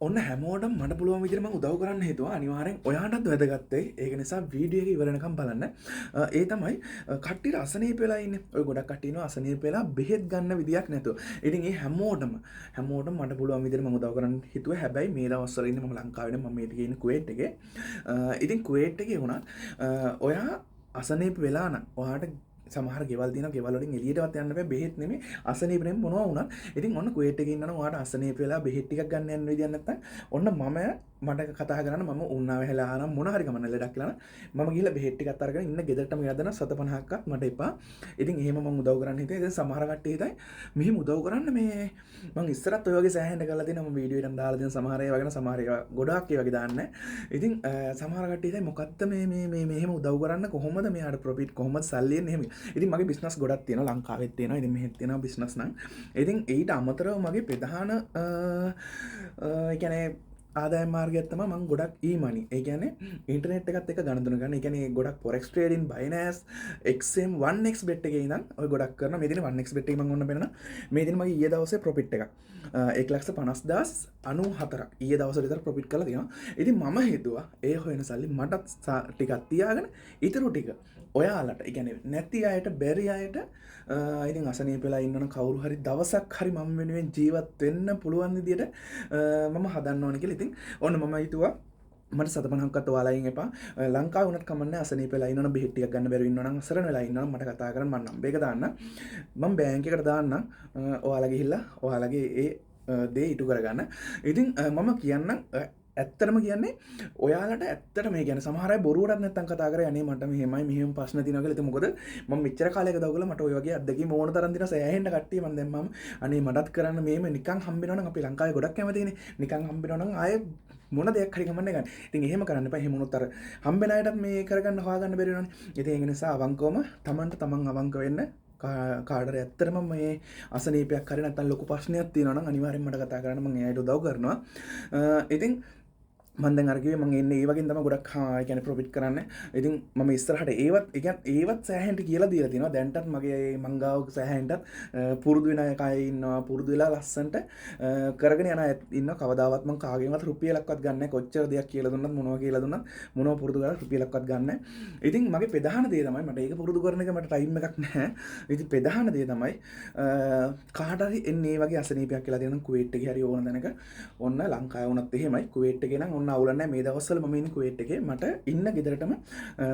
ඔන්න හැමෝටම මට පුළුවන් විදිහට මම උදව් කරන්න හේතුව අනිවාර්යෙන් ඔයාටත් වැදගත් වෙයි. ඒක නිසා වීඩියෝ එක ඉවරනකම් බලන්න. ඒ තමයි කට්ටියට අසනීප වෙලා ඉන්නේ. ඔය ගොඩක් කට්ටිය ඉන්නවා අසනීප වෙලා බෙහෙත් ගන්න විදියක් නැතුව. ඉතින් ඒ හැමෝටම මට පුළුවන් විදිහට මම උදව් කරන්න හිතුවා. හැබැයි මේ දවස්වල ඉන්නේ මම ලංකාවේ මම මේ ඉන්නේ කුවේට් එකේ. ඉතින් කුවේට් එකේ වුණත් ඔයා අසනීප වෙලා නම් ඔයාට සමහර ගෙවල් තියෙනවා ගෙවල් වලින් එළියටවත් යන්න බෑ බෙහෙත් නෙමෙයි අසනීප නෙමෙයි මොනවා වුණත් ඉතින් ඔන්න කුවේට් එකේ ඉන්නනම් ඔයාට අසනීප වෙලා බෙහෙත් ටිකක් ගන්න යන්න විදියක් නැත්තම් ඔන්න මට කතා කරන්න මම උන්නා වෙලා නම් මොන හරි ගමන ලෙඩක් කියලා මම ගිහලා බෙහෙත් ටිකක් අරගෙන ඉන්න ගෙදරටම යදන 750ක්වත් මට එපා ඉතින් එහෙම මම උදව් කරන්න හිතුවා ඉතින් සමහර කට්ටිය හිතයි මෙහිම උදව් කරන්න මේ මම ඉස්සරත් ඔය වගේ සෑහෙන්න කරලා තියෙනවා මම වීඩියෝ එකක් දාලා දෙන සමහර ඒවා ගැන සමහර ඒවා ගොඩාක් ඒ වගේ දාන්නේ ඉතින් සමහර කට්ටිය හිතයි මොකද්ද මේ මෙහෙම උදව් කරන්න කොහොමද මෙයාට ප්‍රොෆිට් කොහොමද සල්ලි එන්නේ එහෙම ඉතින් මගේ බිස්නස් ගොඩක් තියෙනවා ලංකාවෙත් තියෙනවා ඉතින් මෙහෙත් තියෙනවා බිස්නස් නම් ඉතින් ඊට අමතරව මගේ ප්‍රධාන ඒ කියන්නේ ආදායම් මාර්ගයක් තමයි මම ගොඩක් e-money ඒ කියන්නේ ඉන්ටර්නෙට් එකත් එක්ක ගණන් ගන්න. ඒ කියන්නේ ගොඩක් forex trading, Binance, XM 1xbet එකේ ඉඳන් ඔය ගොඩක් කරනවා. මේ දිනේ 1xbet එකේ මම ඔන්න බලනවා. මේ දිනේ මගේ ඊයේ දවසේ profit එකක් 1,50,094ක් ඊයේ දවසේ විතර profit කරලා තියෙනවා. ඉතින් මම හිතුවා ඒ හොයන සල්ලි මට ටිකක් තියාගෙන ඊටු ටික ඔයාලට ඒ කියන්නේ නැති අයට බැරි අයට ඉතින් අසනීප වෙලා ඉන්නවනම් කවුරු හරි දවසක් හරි මම වෙනුවෙන් ජීවත් වෙන්න පුළුවන් විදියට මම හදන්න ඕනේ කියලා. ඉතින් ඔන්න මම හිතුවා මට 750ක්වත් ඔයාලයින් එපා. ලංකාවේ වුණත් කමන්නේ අසනීප වෙලා ඉන්නවනම් බෙහෙත් ටිකක් ගන්න බැරි වෙනවනම් අසරණ වෙලා ඉන්නවනම් මට කතා කරන්න මම නම්බර් එක දාන්න. මම බැංක් එකට දාන්න. ඔයාලා ගිහිල්ලා ඔයාලගේ ඒ දේ ඉටු කරගන්න. ඉතින් මම කියන්නම් ඇත්තටම කියන්නේ ඔයාලට ඇත්තට මේ කියන්නේ සමහර අය බොරුවටත් නැත්තම් කතා කරේ අනේ මට මෙහෙමයි මෙහෙම ප්‍රශ්න තියෙනවා කියලා. ඉතින් මොකද මම මෙච්චර කාලයක දවගල මට ඔය වගේ අත්දැකීම් ඕන තරම් දින සෑහෙන්න කට්ටිය මම දැන් මම අනේ මටත් කරන්න මෙහෙම නිකන් හම්බෙනවා නම් අපි ලංකාවේ ගොඩක් කැමතිනේ. නිකන් හම්බෙනවා නම් ආයේ මොන දෙයක් හරි ගමන්නේ ගන්න. ඉතින් එහෙම කරන්න එපා. එහෙම වුණොත් අර හම්බෙන අයටත් මේ කරගන්න හොයාගන්න බැරි වෙනවනේ. ඉතින් ඒක නිසා අවංකවම තමන් අවංක වෙන්න කාඩර ඇත්තටම මේ අසනීපයක් හරි නැත්නම් ලොකු ප්‍රශ්නයක් තියෙනවා නම් අනිවාර්යෙන්ම මට කතා කරන්න මම එයාට උදව් කරනවා. ඉතින් මම දැන් අර කිව්වේ මම එන්නේ ඒ වගේම තමයි ගොඩක් ඒ කියන්නේ ප්‍රොෆිට් කරන්න. ඉතින් මම ඉස්සරහට ඒවත් සෑහෙන්ට කියලා දීලා තියෙනවා. දැන්ටත් මගේ මංගාව සෑහෙන්ටත් පුරුදු වෙන අය ඉන්නවා. පුරුදු වෙලා ලස්සන්ට කරගෙන යන අය ඉන්නවා. කවදාවත් මම කාගෙන්වත් රුපියලක්වත් ගන්න නැහැ. කොච්චර දෙයක් කියලා දුන්නත් මොනවා කියලා දුන්නත් මොනවා පුරුදු කරලා රුපියලක්වත් ගන්න නැහැ. ඉතින් මගේ ප්‍රධාන දේ තමයි මට ඒක පුරුදු කරන එක මට ටයිම් එකක් නැහැ. ඉතින් ප්‍රධාන දේ තමයි කාට හරි එන්නේ මේ වගේ අසනීපයක් කියලා තියෙනවා කුවේට් එකේ හරි ඕන දැනක ඔන්න ලංකාවේ වුණත් එහෙමයි කුවේට් එකේ නම් අවුලක් නැහැ මේ දවස්වල මම ඉන්නේ කුවේට් එකේ මට ඉන්න ගෙදරටම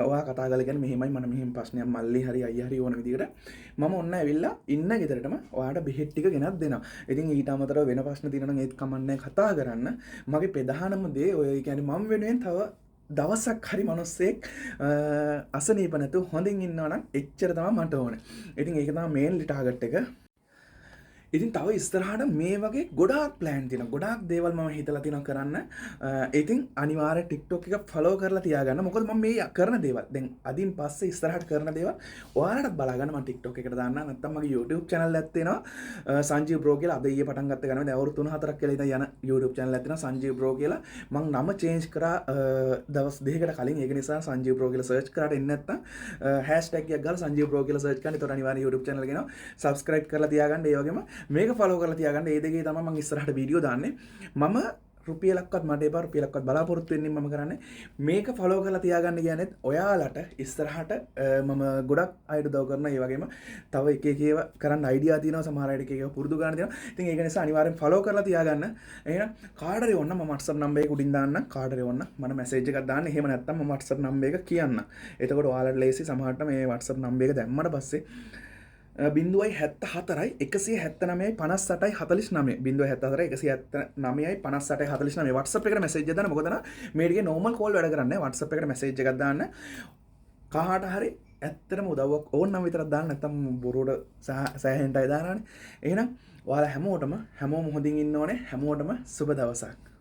ඔයා කතා කරලා කියන්නේ මෙහෙමයි මම මෙහෙම ප්‍රශ්නයක් මල්ලි හරි අයියා හරි ඕන විදිහට මම ඔන්න ඇවිල්ලා ඉන්න ගෙදරටම ඔයාට බෙහෙත් ටික ගෙනත් දෙනවා. ඉතින් ඊට අමතරව වෙන ප්‍රශ්න තියෙනවා නම් ඒත් කමන්නේ කතා කරන්න. මගේ ප්‍රධානම දේ ඔය කියන්නේ මම වෙනුවෙන් තව දවසක් හරි මිනිස්සෙක් අසනීප නැතුව හොඳින් ඉන්නවා නම් එච්චර තමයි මට ඕනේ. ඉතින් ඒක තමයි මේන්ලි ටාගට් එක. ඉතින් තව ඉස්සරහට මේ වගේ ගොඩාක් ප්ලෑන් තියෙනවා. ගොඩාක් දේවල් මම හිතලා තියෙනවා කරන්න. ඉතින් අනිවාර්යෙන් TikTok එක ෆලෝ කරලා තියාගන්න. මොකද මම මේ කරන දේවල් දැන් අදින් පස්සේ ඉස්සරහට කරන දේවල් ඔයාලටත් බලා ගන්න මම TikTok එකට දාන්න. නැත්නම් මගේ YouTube channel එකක් තියෙනවා. සංජීව් බ්‍රෝ කියලා අද ඊයේ පටන් ගත්ත ගන්න. දැන් අවුරුදු 3-4ක් කියලා ඉතින් යන YouTube channel එකක් තියෙනවා සංජීව් බ්‍රෝ කියලා. මම නම change කරා දවස් දෙකකට කලින්. ඒක නිසා සංජීව් බ්‍රෝ කියලා search කරාට එන්නේ නැත්නම් hashtag එකක් ගාලා සංජීව් බ්‍රෝ කියලා search කරන්න. ඒතකොට අනිවාර්යෙන් YouTube channel එක එනවා. subscribe කරලා තියාගන්න. ඒ වගේම මේක ෆලෝ කරලා තියාගන්න. ඒ දෙකේ තමයි මම ඉස්සරහට වීඩියෝ දාන්නේ. මම රුපියලක්වත් මට එපා රුපියලක්වත් බලාපොරොත්තු වෙන්නේ මම කරන්නේ මේක ෆලෝ කරලා තියාගන්න කියන්නේත් ඔයාලට ඉස්සරහට මම ගොඩක් අයට උදව් කරනවා. ඒ වගේම තව එක එක ඒවා කරන්න අයිඩියා තියෙනවා. සමහර අයට එක එක පුරුදු ගන්න තියෙනවා. ඉතින් ඒක නිසා අනිවාර්යෙන් ෆලෝ කරලා තියාගන්න. එහෙනම් කාඩරේ ඔන්න මම WhatsApp නම්බර් එක උඩින් දාන්න. කාඩරේ ඔන්න මම මැසේජ් එකක් දාන්න. එහෙම නැත්නම් මම WhatsApp නම්බර් එක කියන්න. එතකොට ඔයාලට ලේසි සමහරට මේ WhatsApp නම්බර් එක දැම්මට පස්සේ 0.74 0.74 WhatsApp එකට මැසේජ් එකක් දාන්න. මොකද මේ ටිකේ normal call වැඩ කරන්නේ. WhatsApp එකට මැසේජ් එකක් දාන්න. කාට හරි ඇත්තටම උදව්වක් ඕන නම් විතරක් දාන්න. නැත්තම් බොරුවට සෑහෙන්නයි දානවනේ. එහෙනම් ඔයාලා හැමෝම හොඳින් ඉන්න ඕනේ. හැමෝටම සුබ දවසක්.